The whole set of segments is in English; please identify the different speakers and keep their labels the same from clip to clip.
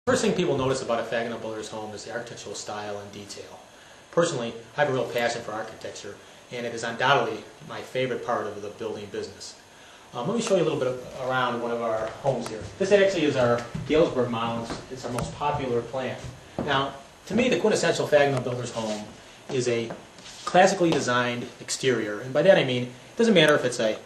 Speaker 1: First thing people notice about a Faganel builder's home is the architectural style and detail. Personally, I have a real passion for architecture, and it is undoubtedly my favorite part of the building business. Let me show you a little bit around one of our homes here. This actually is our Galesburg model. It's our most popular plan. Now, to me, the quintessential Faganel builder's home is a classically designed exterior, and by that I mean it doesn't matter if it's a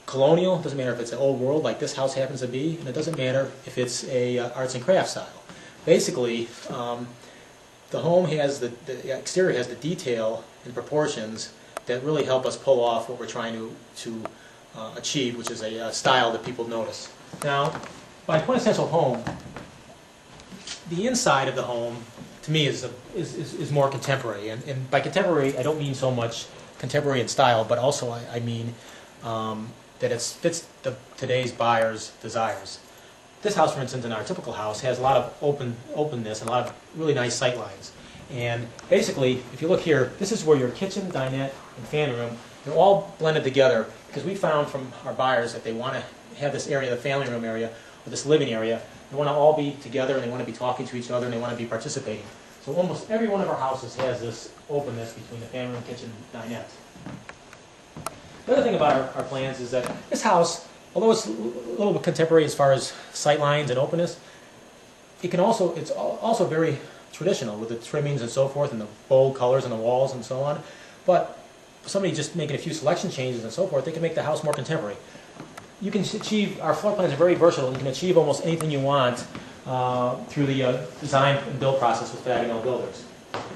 Speaker 1: colonial, it doesn't matter if it's an old world like this house happens to be, and it doesn't matter if it's a arts and crafts style. Basically, the home has the exterior has the detail and proportions that really help us pull off what we're trying to achieve, which is a style that people notice. Now, by quintessential home, the inside of the home, to me, is more contemporary. And by contemporary, I don't mean so much contemporary in style, but also I mean that it fits today's buyer's desires. This house, for instance, in our typical house, has a lot of openness and a lot of really nice sight lines. And basically, if you look here, this is where your kitchen, dinette, and family room, they're all blended together because we found from our buyers that they want to have this area, the family room area, or this living area, they want to all be together and they want to be talking to each other and they want to be participating. So almost every one of our houses has this openness between the family room, kitchen, dinette. The other thing about our plans is that this house, although it's a little bit contemporary as far as sight lines and openness, it's also very traditional with the trimmings and so forth and the bold colors on the walls and so on. But somebody just making a few selection changes and so forth, they can make the house more contemporary. You can achieve, our floor plans are very versatile. You can achieve almost anything you want through the design and build process with Faganel builders.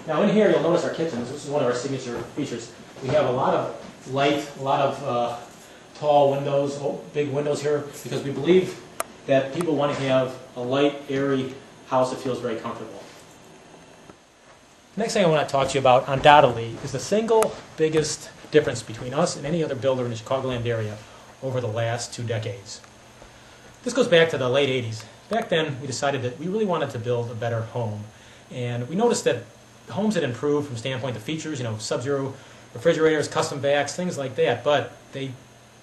Speaker 1: Now in here you'll notice our kitchens. This is one of our signature features. We have a lot of light, a lot of tall windows, big windows here, because we believe that people want to have a light, airy house that feels very comfortable. The next thing I want to talk to you about, undoubtedly, is the single biggest difference between us and any other builder in the Chicagoland area over the last 2 decades. This goes back to the late 80s. Back then, we decided that we really wanted to build a better home. And we noticed that the homes had improved from the standpoint of features, sub-zero refrigerators, custom vacs, things like that. But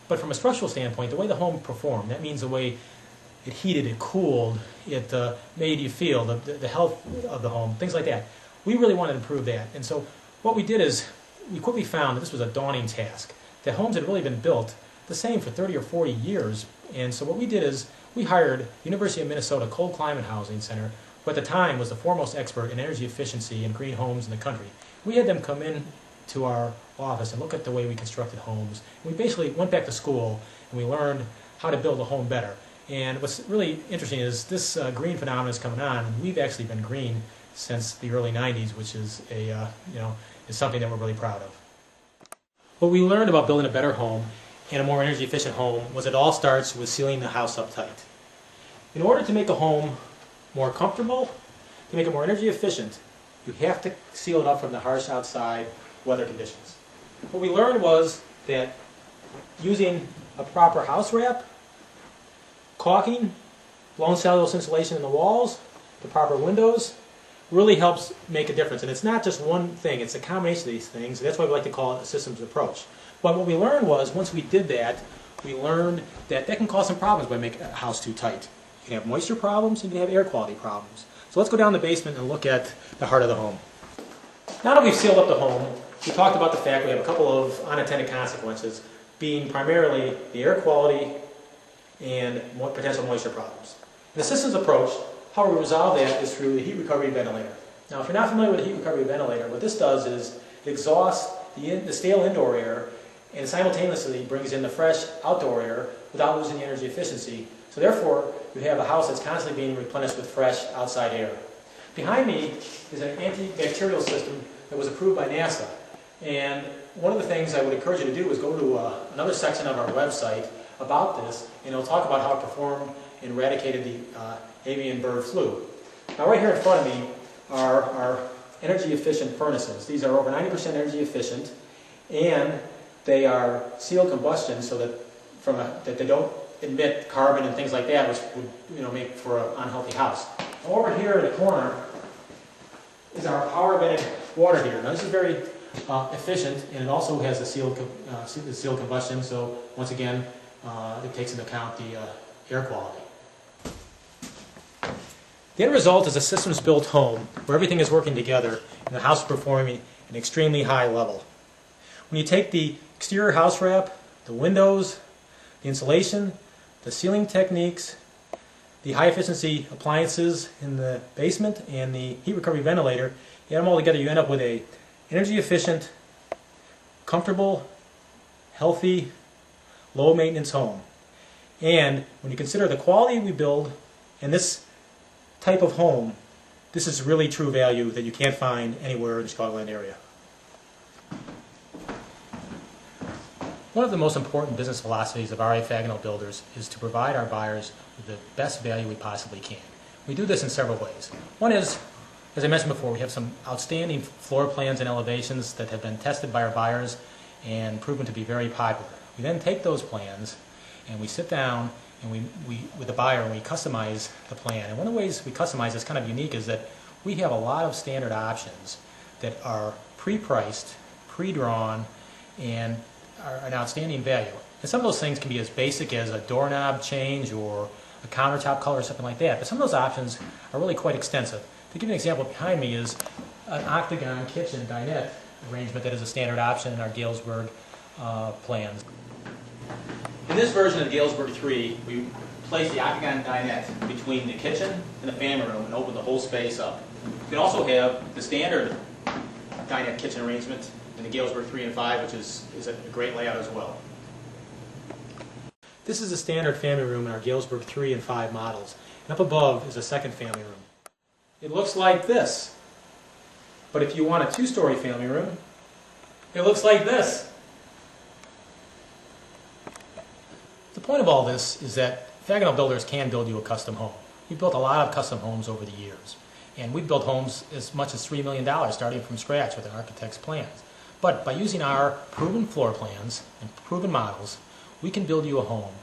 Speaker 1: from a structural standpoint, the way the home performed, that means the way it heated, it cooled, it made you feel, the health of the home, things like that. We really wanted to improve that. And so what we did is we quickly found that this was a daunting task, that homes had really been built the same for 30 or 40 years. And so what we did is we hired the University of Minnesota Cold Climate Housing Center, who at the time was the foremost expert in energy efficiency and green homes in the country. We had them come in to our office and look at the way we constructed homes. And we basically went back to school and we learned how to build a home better. And what's really interesting is this green phenomenon is coming on, and we've actually been green since the early 90s, which is is something that we're really proud of. What we learned about building a better home and a more energy efficient home was it all starts with sealing the house up tight. In order to make a home more comfortable, to make it more energy efficient, you have to seal it up from the harsh outside weather conditions. What we learned was that using a proper house wrap, caulking, blown cellulose insulation in the walls, the proper windows, really helps make a difference. And it's not just one thing, it's a combination of these things. That's why we like to call it a systems approach. But what we learned was, once we did that, we learned that can cause some problems by making a house too tight. You can have moisture problems, you can have air quality problems. So let's go down the basement and look at the heart of the home. Now that we've sealed up the home, we talked about the fact we have a couple of unintended consequences, being primarily the air quality and potential moisture problems. In the systems approach, how we resolve that is through the heat recovery ventilator. Now, if you're not familiar with the heat recovery ventilator, what this does is it exhausts the stale indoor air and simultaneously brings in the fresh outdoor air without losing the energy efficiency. So therefore, you have a house that's constantly being replenished with fresh outside air. Behind me is an antibacterial system that was approved by NASA. And one of the things I would encourage you to do is go to another section of our website about this, and it'll talk about how it performed and eradicated the avian bird flu. Now right here in front of me are our energy efficient furnaces. These are over 90% energy efficient, and they are sealed combustion so that they don't emit carbon and things like that, which would make for an unhealthy house. Now, over here in the corner is our power vented water heater. Now this is very efficient, and it also has the sealed combustion. So once again, it takes into account the air quality. The end result is a systems-built home where everything is working together and the house is performing at an extremely high level. When you take the exterior house wrap, the windows, the insulation, the ceiling techniques, the high-efficiency appliances in the basement, and the heat recovery ventilator, you add them all together, you end up with a energy-efficient, comfortable, healthy, low-maintenance home. And when you consider the quality we build and this type of home, this is really true value that you can't find anywhere in the Chicagoland area. One of the most important business philosophies of R.A. Faganel Builders is to provide our buyers with the best value we possibly can. We do this in several ways. One is, as I mentioned before, we have some outstanding floor plans and elevations that have been tested by our buyers and proven to be very popular. We then take those plans and we sit down and we with the buyer and we customize the plan. And one of the ways we customize that's kind of unique is that we have a lot of standard options that are pre-priced, pre-drawn, and are an outstanding value. And some of those things can be as basic as a doorknob change or a countertop color or something like that. But some of those options are really quite extensive. To give you an example, behind me is an octagon kitchen dinette arrangement that is a standard option in our Galesburg plans. In this version of the Galesburg 3, we place the octagon dinette between the kitchen and the family room and open the whole space up. You can also have the standard dinette kitchen arrangement in the Galesburg 3 and 5, which is a great layout as well. This is a standard family room in our Galesburg 3 and 5 models. And up above is a second family room. It looks like this. But if you want a two-story family room, it looks like this. The point of all this is that Faganel Builders can build you a custom home. We've built a lot of custom homes over the years. And we've built homes as much as $3 million starting from scratch with an architect's plans. But by using our proven floor plans and proven models, we can build you a home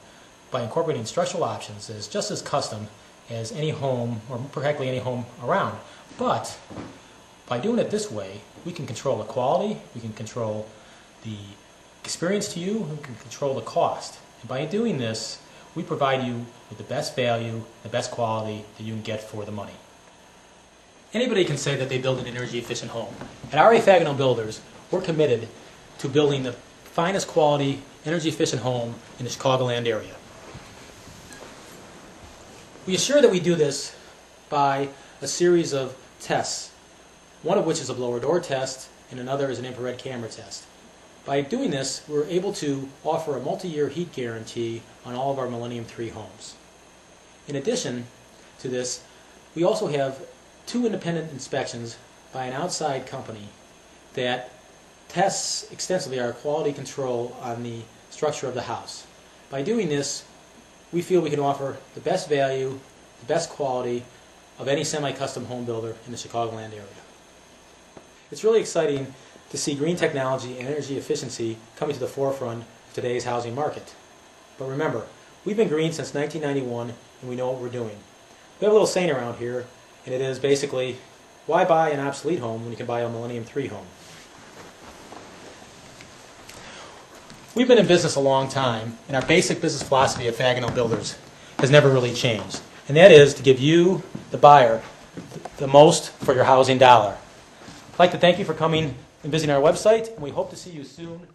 Speaker 1: by incorporating structural options that is just as custom as any home, or practically any home around. But by doing it this way, we can control the quality, we can control the experience to you, we can control the cost. And by doing this, we provide you with the best value, the best quality that you can get for the money. Anybody can say that they build an energy-efficient home. At R.A. Faganel Builders, we're committed to building the finest quality, energy-efficient home in the Chicagoland area. We assure that we do this by a series of tests, one of which is a blower door test and another is an infrared camera test. By doing this, we're able to offer a multi-year heat guarantee on all of our Millennium 3 homes. In addition to this, we also have 2 independent inspections by an outside company that tests extensively our quality control on the structure of the house. By doing this, we feel we can offer the best value, the best quality of any semi-custom home builder in the Chicagoland area. It's really exciting to see green technology and energy efficiency coming to the forefront of today's housing market. But remember, we've been green since 1991 and we know what we're doing. We have a little saying around here, and it is basically, why buy an obsolete home when you can buy a Millennium 3 home? We've been in business a long time, and our basic business philosophy of Faganel Builders has never really changed. And that is to give you, the buyer, the most for your housing dollar. I'd like to thank you for coming and visiting our website, and we hope to see you soon